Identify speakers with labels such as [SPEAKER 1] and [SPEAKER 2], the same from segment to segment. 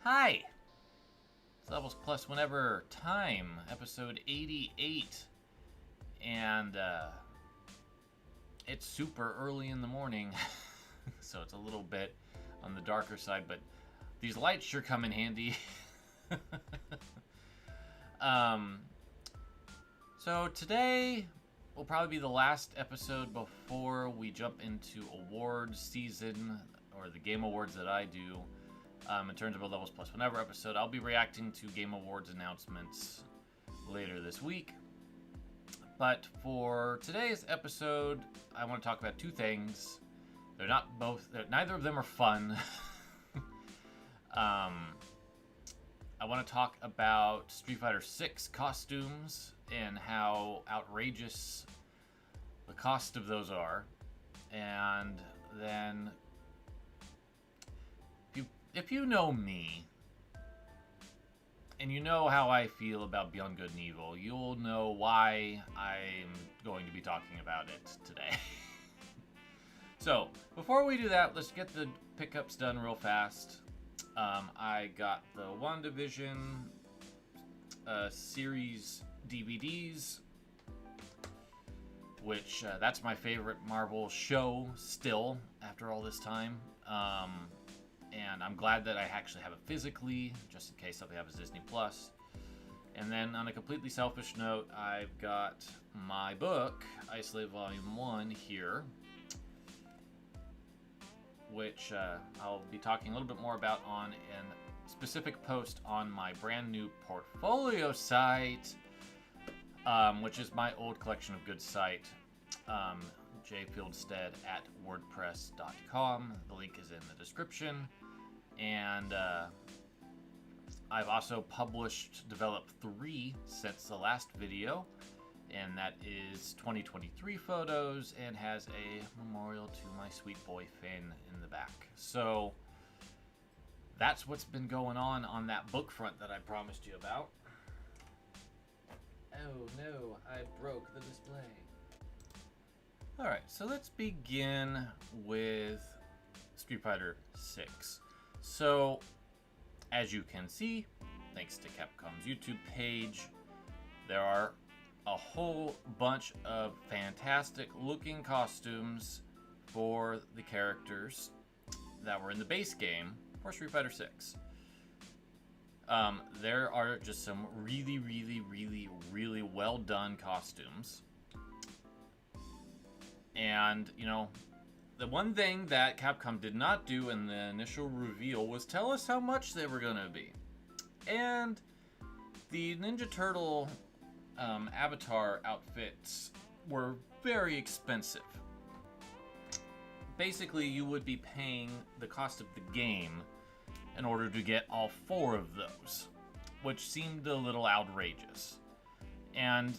[SPEAKER 1] Hi! It's Levels Plus Whenever time, episode 88. And it's super early in the morning, so it's a little bit on the darker side, but these lights sure come in handy. So today will probably be the last episode before we jump into awards season, or the game awards that I do. In terms of a Levels Plus Whenever episode, I'll be reacting to Game Awards announcements later this week. But for today's episode, I want to talk about two things. Neither of them are fun. I want to talk about Street Fighter VI costumes and how outrageous the cost of those are. And then, if you know me, and you know how I feel about Beyond Good and Evil, you'll know why I'm going to be talking about it today. So, before we do that, let's get the pickups done real fast. I got the WandaVision series DVDs, which that's my favorite Marvel show still after all this time. And I'm glad that I actually have it physically, just in case something happens to Disney Plus. And then, on a completely selfish note, I've got my book, Isolate Volume 1, here, which I'll be talking a little bit more about on a specific post on my brand new portfolio site, which is my old collection of goods site, jfieldstead at wordpress.com. The link is in the description. And I've also developed 3 since the last video, and that is 2023 photos and has a memorial to my sweet boy Finn in the back. So that's what's been going on that book front that I promised you about. Oh no, I broke the display. Alright, so let's begin with Street Fighter 6. So, as you can see, thanks to Capcom's YouTube page, there are a whole bunch of fantastic looking costumes for the characters that were in the base game for Street Fighter 6. There are just some really well done costumes. And, you know, the one thing that Capcom did not do in the initial reveal was tell us how much they were going to be. And the Ninja Turtle avatar outfits were very expensive. Basically, you would be paying the cost of the game in order to get all 4 of those, which seemed a little outrageous. And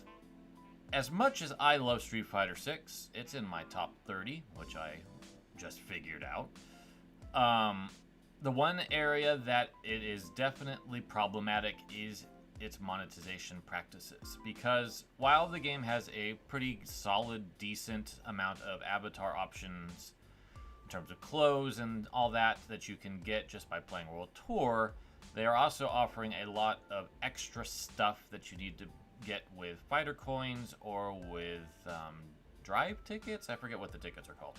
[SPEAKER 1] as much as I love Street Fighter 6, it's in my top 30, which I just figured out. The one area that it is definitely problematic is its monetization practices, because while the game has a pretty solid, decent amount of avatar options in terms of clothes and all that you can get just by playing World Tour, they are also offering a lot of extra stuff that you need to get with fighter coins or with drive tickets. I forget what the tickets are called.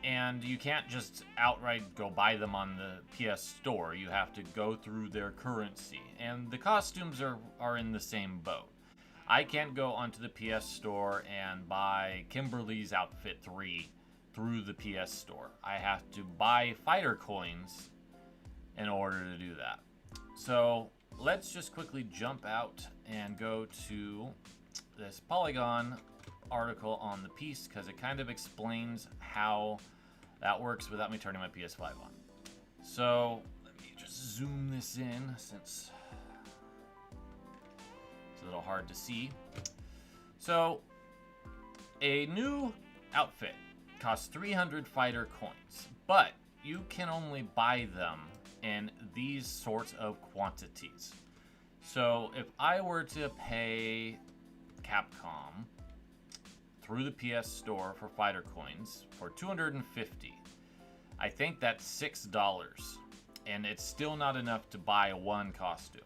[SPEAKER 1] And you can't just outright go buy them on the PS Store. You have to go through their currency. And the costumes are in the same boat. I can't go onto the PS Store and buy Kimberly's Outfit 3 through the PS Store. I have to buy fighter coins in order to do that. So let's just quickly jump out and go to this Polygon article on the piece, because it kind of explains how that works without me turning my PS5 on. So let me just zoom this in since it's a little hard to see. So a new outfit costs 300 fighter coins, but you can only buy them in these sorts of quantities. So if I were to pay Capcom through the PS Store for fighter coins for 250, I think that's $6 and it's still not enough to buy one costume.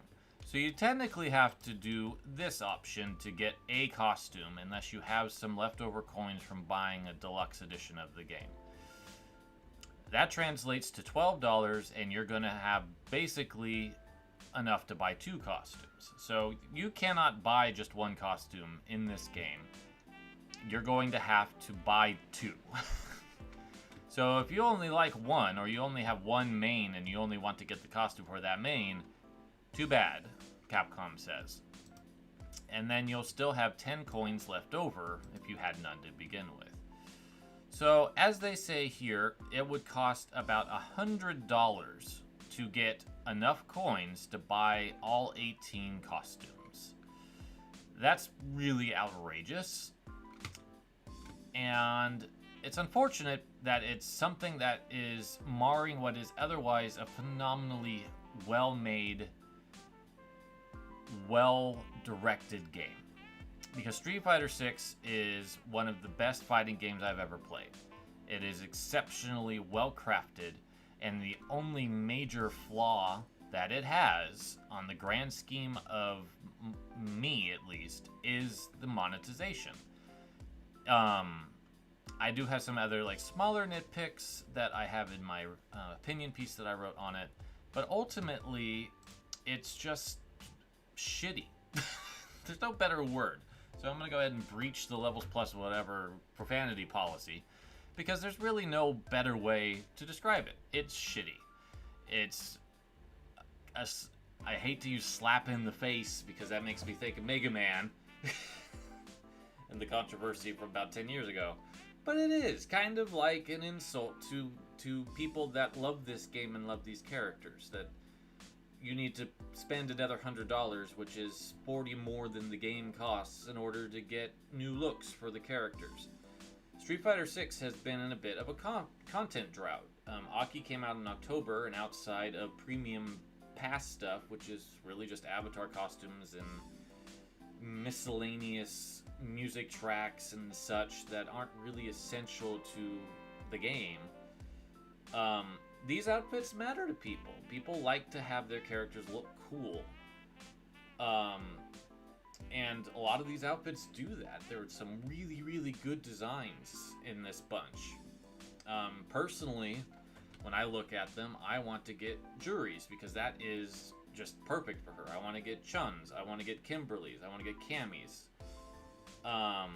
[SPEAKER 1] So you technically have to do this option to get a costume unless you have some leftover coins from buying a deluxe edition of the game. That translates to $12, and you're going to have basically enough to buy 2 costumes. So you cannot buy just one costume in this game. You're going to have to buy 2. So if you only like one, or you only have one main and you only want to get the costume for that main, too bad, Capcom says. And then you'll still have 10 coins left over if you had none to begin with. So, as they say here, it would cost about $100 to get enough coins to buy all 18 costumes. That's really outrageous. And it's unfortunate that it's something that is marring what is otherwise a phenomenally well-made, well-directed game. Because Street Fighter VI is one of the best fighting games I've ever played. It is exceptionally well crafted, and the only major flaw that it has, on the grand scheme of me at least, is the monetization. I do have some other smaller nitpicks that I have in my opinion piece that I wrote on it, but ultimately, it's just shitty. There's no better word. So I'm going to go ahead and breach the levels plus whatever profanity policy, because there's really no better way to describe it. It's shitty. It's I hate to use slap in the face because that makes me think of Mega Man and the controversy from about 10 years ago. But it is kind of like an insult to people that love this game and love these characters, that you need to spend another $100, which is $40 more than the game costs, in order to get new looks for the characters. Street Fighter VI has been in a bit of a content drought. Aki came out in October, and outside of premium pass stuff, which is really just avatar costumes and miscellaneous music tracks and such that aren't really essential to the game, these outfits matter to people. People like to have their characters look cool. And a lot of these outfits do that. There are some really, really good designs in this bunch. Personally, when I look at them, I want to get Juris, because that is just perfect for her. I want to get Chun's. I want to get Kimberly's. I want to get Cammy's. I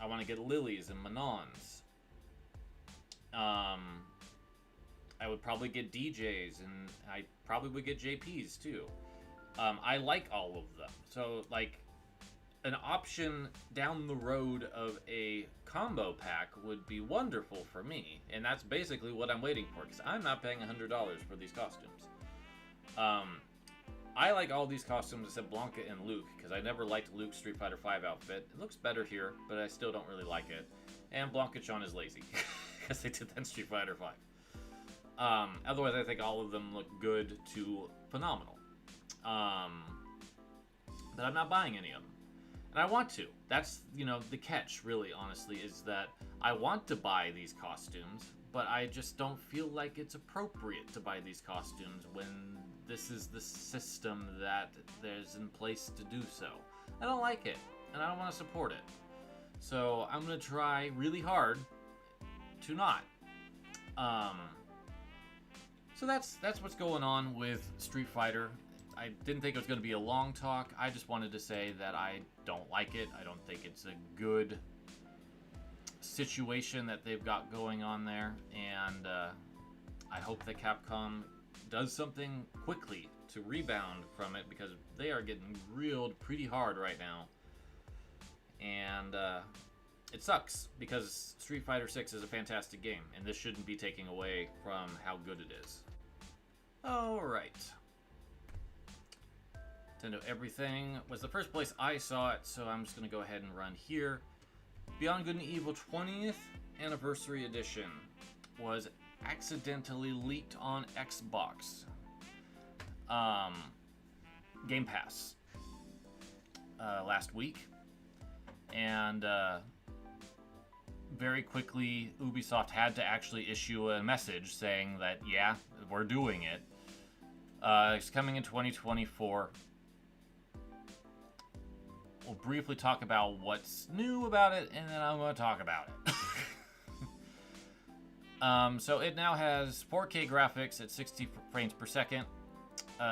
[SPEAKER 1] want to get Lily's and Manon's. I would probably get DJs, and I probably would get JP's too. I like all of them. So, an option down the road of a combo pack would be wonderful for me. And that's basically what I'm waiting for, because I'm not paying $100 for these costumes. I like all these costumes except Blanca and Luke, because I never liked Luke's Street Fighter V outfit. It looks better here, but I still don't really like it. And Blanca-chan is lazy, because they did that in Street Fighter V. Otherwise, I think all of them look good to phenomenal. But I'm not buying any of them. And I want to. That's, the catch, really, honestly, is that I want to buy these costumes, but I just don't feel like it's appropriate to buy these costumes when this is the system that there's in place to do so. I don't like it, and I don't want to support it. So I'm going to try really hard to not. So that's what's going on with Street Fighter. I didn't think it was going to be a long talk. I just wanted to say that I don't like it. I don't think it's a good situation that they've got going on there. And I hope that Capcom does something quickly to rebound from it, because they are getting reeled pretty hard right now. And it sucks, because Street Fighter VI is a fantastic game, and this shouldn't be taking away from how good it is. Alright. Nintendo Everything was the first place I saw it, so I'm just going to go ahead and run here. Beyond Good and Evil 20th Anniversary Edition was accidentally leaked on Xbox. Game Pass. Last week. And very quickly, Ubisoft had to actually issue a message saying that, yeah, we're doing it. It's coming in 2024. We'll briefly talk about what's new about it, and then I'm going to talk about it. So it now has 4K graphics at 60 frames per second.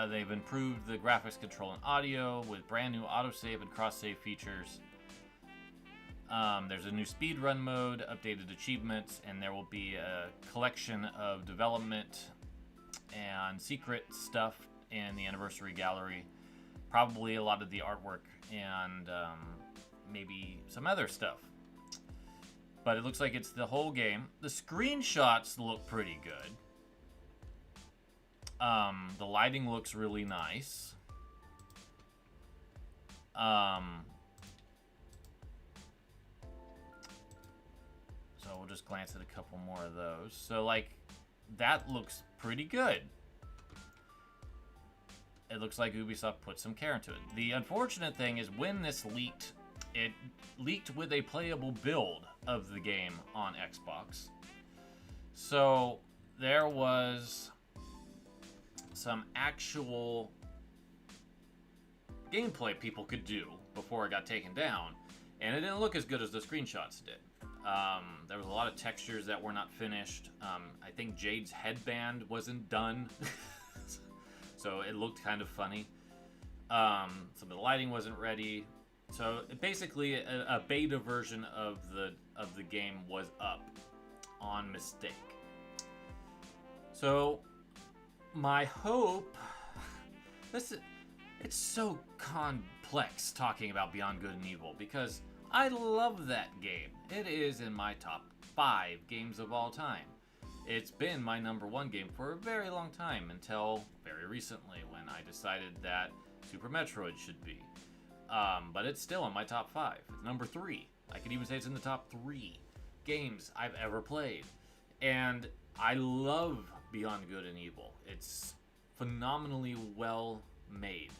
[SPEAKER 1] They've improved the graphics control and audio with brand new autosave and cross-save features. There's a new speedrun mode, updated achievements, and there will be a collection of development and secret stuff in the anniversary gallery. Probably a lot of the artwork and maybe some other stuff. But it looks like it's the whole game. The screenshots look pretty good. The lighting looks really nice. So we'll just glance at a couple more of those. So, like, that looks pretty good. It looks like Ubisoft put some care into it. The unfortunate thing is when this leaked, it leaked with a playable build of the game on Xbox. So there was some actual gameplay people could do before it got taken down, and it didn't look as good as the screenshots did. There was a lot of textures that were not finished. I think Jade's headband wasn't done. So it looked kind of funny. Some of the lighting wasn't ready. So basically, a beta version of the game was up on mistake. So my hope, it's so complex talking about Beyond Good and Evil because I love that game. It is in my top 5 games of all time. It's been my #1 game for a very long time until very recently when I decided that Super Metroid should be. But it's still in my top 5. It's number 3. I could even say it's in the top 3 games I've ever played. And I love Beyond Good and Evil. It's phenomenally well made.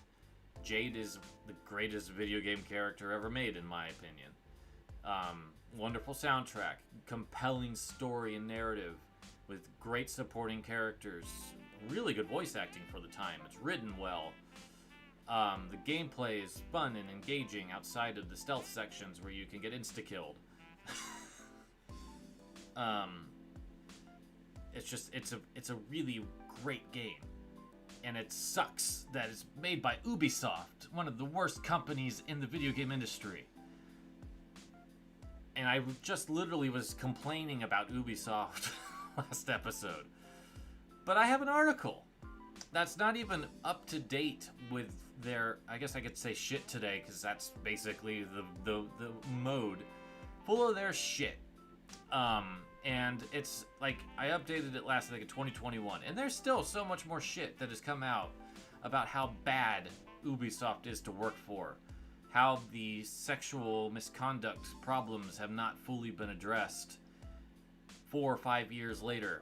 [SPEAKER 1] Jade is the greatest video game character ever made, in my opinion. Wonderful soundtrack, compelling story and narrative, with great supporting characters, really good voice acting for the time. It's written well. The gameplay is fun and engaging outside of the stealth sections where you can get insta-killed. It's a really great game. And it sucks that it's made by Ubisoft, one of the worst companies in the video game industry. And I just literally was complaining about Ubisoft last episode. But I have an article that's not even up to date with their, I guess I could say shit today, because that's basically the mode, full of their shit. And it's like, I updated it last, like, in 2021, and there's still so much more shit that has come out about how bad Ubisoft is to work for, how the sexual misconduct problems have not fully been addressed 4 or 5 years later.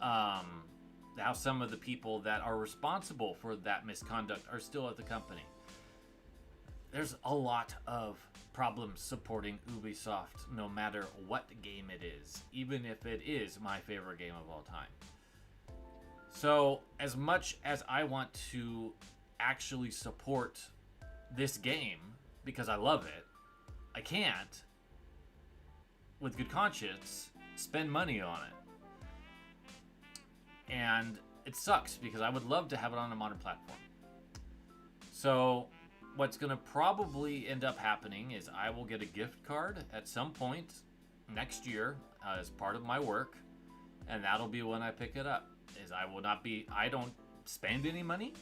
[SPEAKER 1] How some of the people that are responsible for that misconduct are still at the company. There's a lot of problems supporting Ubisoft no matter what game it is, even if it is my favorite game of all time. So, as much as I want to actually support this game because I love it, I can't, with good conscience, spend money on it. And it sucks because I would love to have it on a modern platform. So what's going to probably end up happening is I will get a gift card at some point next year as part of my work, and that'll be when I pick it up. I don't spend any money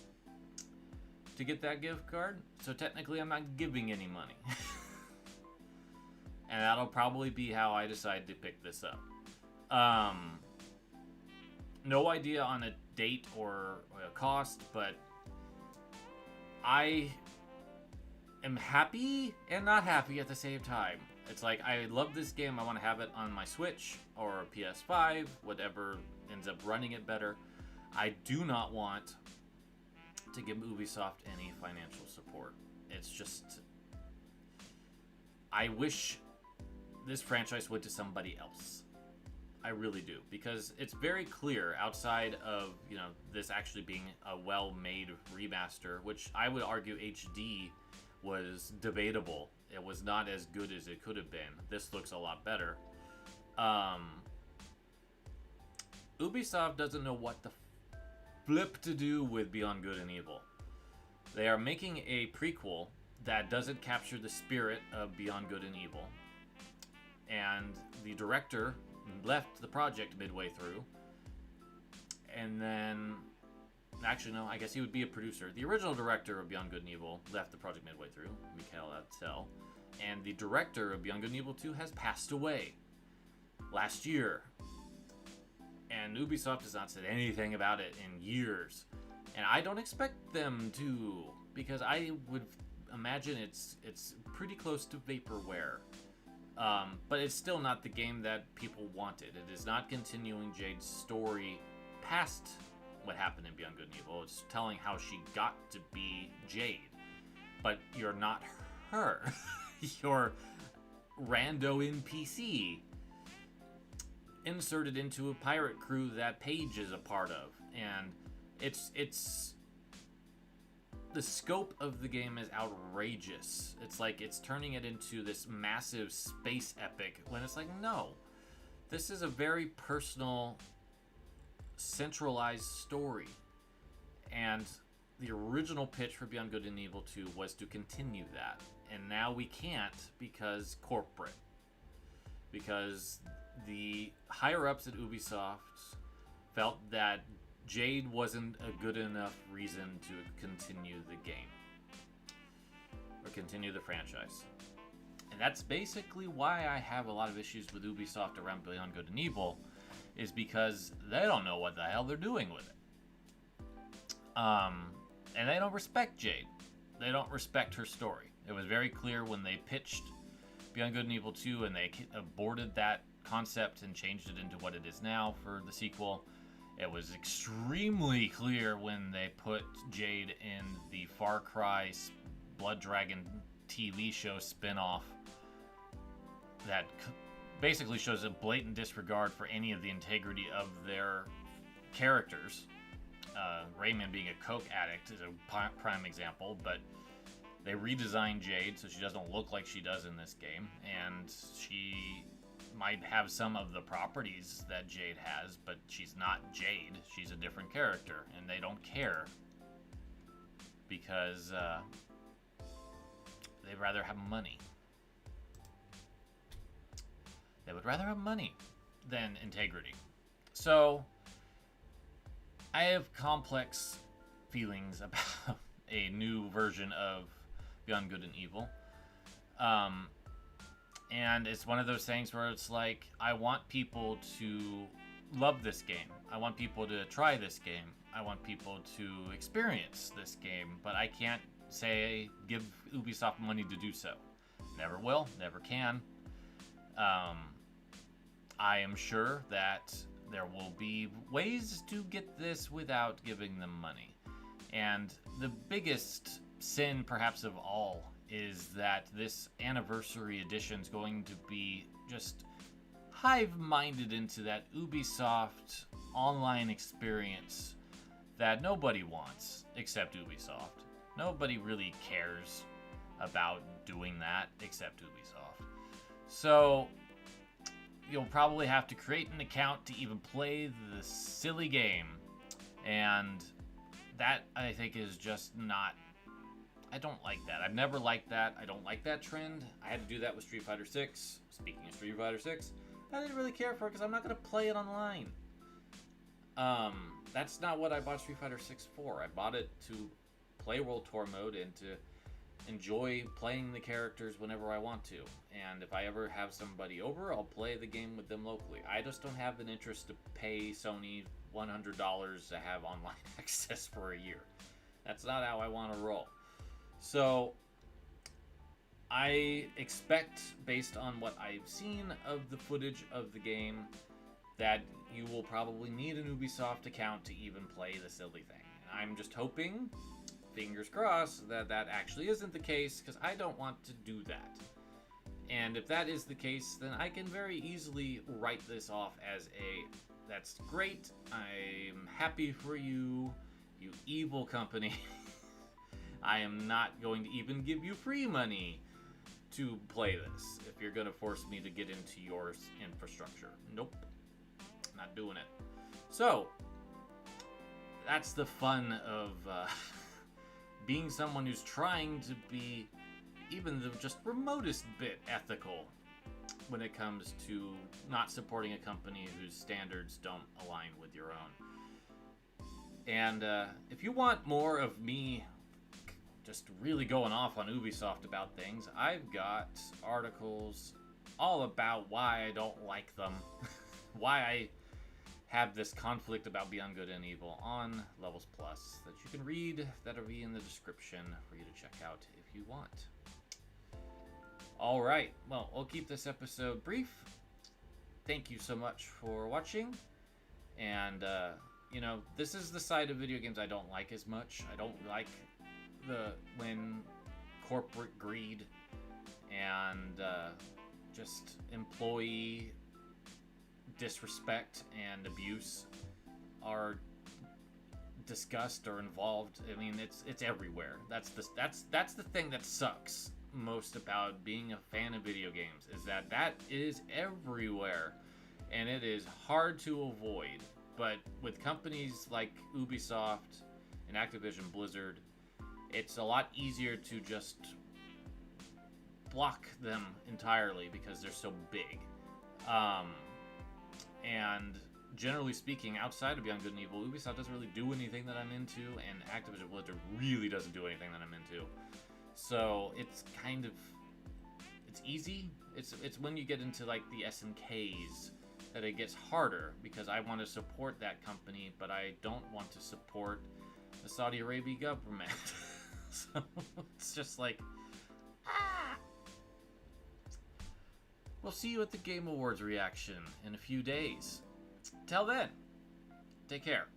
[SPEAKER 1] to get that gift card, so technically I'm not giving any money. And that'll probably be how I decide to pick this up. No idea on a date or a cost, but I am happy and not happy at the same time. It's like, I love this game, I want to have it on my Switch or PS5, whatever ends up running it better. I do not want to give Ubisoft any financial support. It's just, I wish this franchise went to somebody else. I really do, because it's very clear outside of, you know, this actually being a well-made remaster, which I would argue HD was debatable. It was not as good as it could have been. This looks a lot better. Ubisoft doesn't know what the flip to do with Beyond Good and Evil. They are making a prequel that doesn't capture the spirit of Beyond Good and Evil. And the director left the project midway through. And then... Actually, no, I guess he would be a producer. The original director of Beyond Good and Evil left the project midway through, Mikhail Atzel. And the director of Beyond Good and Evil 2 has passed away last year. And Ubisoft has not said anything about it in years. And I don't expect them to, because I would imagine it's pretty close to vaporware. But it's still not the game that people wanted. It is not continuing Jade's story past what happened in Beyond Good and Evil. It's telling how she got to be Jade. But you're not her. You're rando NPC inserted into a pirate crew that Paige is a part of. And it's the scope of the game is outrageous. It's like it's turning it into this massive space epic when it's like, no. This is a very personal, centralized story. And the original pitch for Beyond Good and Evil 2 was to continue that. And now we can't because corporate. Because the higher-ups at Ubisoft felt that Jade wasn't a good enough reason to continue the game. Or continue the franchise. And that's basically why I have a lot of issues with Ubisoft around Beyond Good and Evil, is because they don't know what the hell they're doing with it. And they don't respect Jade. They don't respect her story. It was very clear when they pitched Beyond Good and Evil 2 and they aborted that concept and changed it into what it is now for the sequel. It was extremely clear when they put Jade in the Far Cry Blood Dragon TV show spin-off that basically shows a blatant disregard for any of the integrity of their characters. Rayman being a coke addict is a prime example, but they redesigned Jade so she doesn't look like she does in this game, and she might have some of the properties that Jade has, but she's not Jade. She's a different character, and they don't care because they'd rather have money. They would rather have money than integrity. So I have complex feelings about a new version of Beyond Good and Evil. And it's one of those things where it's like, I want people to love this game. I want people to try this game. I want people to experience this game. But I can't say, give Ubisoft money to do so. Never will, never can. I am sure that there will be ways to get this without giving them money. And the biggest sin, perhaps of all, is that this anniversary edition is going to be just hive-minded into that Ubisoft online experience that nobody wants except Ubisoft. Nobody really cares about doing that except Ubisoft. So you'll probably have to create an account to even play the silly game. And that, I think, is just not... I don't like that. I've never liked that. I don't like that trend. I had to do that with Street Fighter 6. Speaking of Street Fighter 6, I didn't really care for it because I'm not going to play it online. That's not what I bought Street Fighter 6 for. I bought it to play World Tour mode and to enjoy playing the characters whenever I want to. And if I ever have somebody over, I'll play the game with them locally. I just don't have an interest to pay Sony $100 to have online access for a year. That's not how I want to roll. So I expect, based on what I've seen of the footage of the game, that you will probably need an Ubisoft account to even play the silly thing. And I'm just hoping, fingers crossed, that that actually isn't the case, because I don't want to do that. And if that is the case, then I can very easily write this off as that's great, I'm happy for you, you evil company. I am not going to even give you free money to play this if you're going to force me to get into your infrastructure. Nope, not doing it. So, that's the fun of being someone who's trying to be even the just remotest bit ethical when it comes to not supporting a company whose standards don't align with your own. And if you want more of me just really going off on Ubisoft about things, I've got articles all about why I don't like them, why I have this conflict about Beyond Good and Evil on Levels Plus that you can read. That'll be in the description for you to check out if you want. Alright, well, we'll keep this episode brief. Thank you so much for watching. And, you know, this is the side of video games I don't like as much. I don't like when corporate greed and just employee disrespect and abuse are discussed or involved. I mean, it's everywhere. That's the thing that sucks most about being a fan of video games, is that is everywhere, and it is hard to avoid. But with companies like Ubisoft and Activision Blizzard, it's a lot easier to just block them entirely because they're so big. And generally speaking, outside of Beyond Good and Evil, Ubisoft doesn't really do anything that I'm into, and Activision Blizzard really doesn't do anything that I'm into. So it's kind of, it's easy. It's when you get into like the SNKs that it gets harder, because I want to support that company, but I don't want to support the Saudi Arabia government. So it's just like, We'll see you at the Game Awards reaction in a few days. Till then, take care.